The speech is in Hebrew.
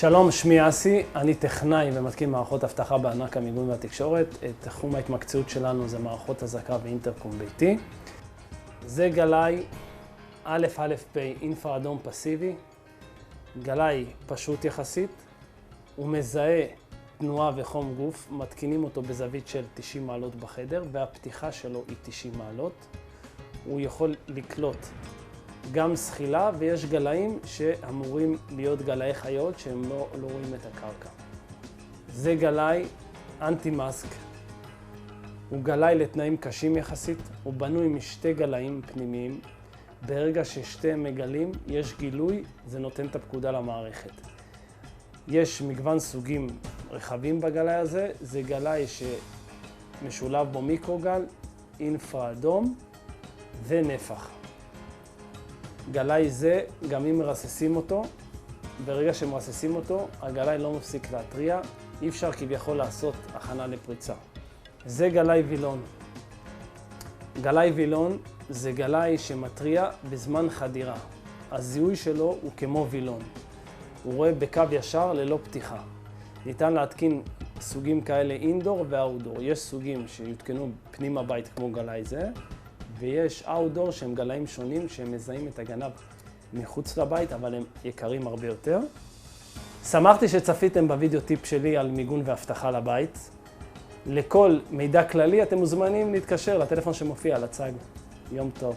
שלום, שמי אסי, אני טכנאי ומתקין מערכות אבטחה בענק המיגון והתקשורת. תחום ההתמקצעות שלנו זה מערכות אזעקה ואינטרקום ביתי. זה גלאי א"פ אינפרה אדום פסיבי. גלאי פשוט יחסית. הוא מזהה תנועה וחום גוף, מתקינים אותו בזווית של 90 מעלות בחדר, והפתיחה שלו היא 90 מעלות. הוא יכול לקלוט גם זחילה, ויש גלאים שאמורים להיות גלאי חיות שהם לא רואים את הקרקע. זה גלאי אנטי-מאסק. הוא גלאי לתנאים קשים יחסית. הוא בנוי משתי גלאים פנימיים. ברגע ששתיהם מגלים, יש גילוי, זה נותן את הפקודה למערכת. יש מגוון סוגים רחבים בגלאי הזה. זה גלאי שמשולב בו מיקרוגל, אינפרה אדום ונפח. גלאי זה, גם אם מרססים אותו, ברגע שמרססים אותו, הגלאי לא מפסיק להתריע, אי אפשר כביכול לעשות הכנה לפריצה. זה גלאי וילון. גלאי וילון זה גלאי שמתריע בזמן חדירה. הזיהוי שלו הוא כמו וילון. הוא רואה בקו ישר ללא פתיחה. ניתן להתקין סוגים כאלה אינדור ואוטדור. יש סוגים שיותקנו פנים הבית כמו גלאי זה, ויש אאוטדור שהם גלאים שונים שהם מזהים את הגנב מחוץ לבית, אבל הם יקרים הרבה יותר. שמחתי שצפיתם בווידאו טיפ שלי על מיגון ואבטחה לבית. לכל מידע כללי אתם מוזמנים להתקשר לטלפון שמופיע על הצג. יום טוב.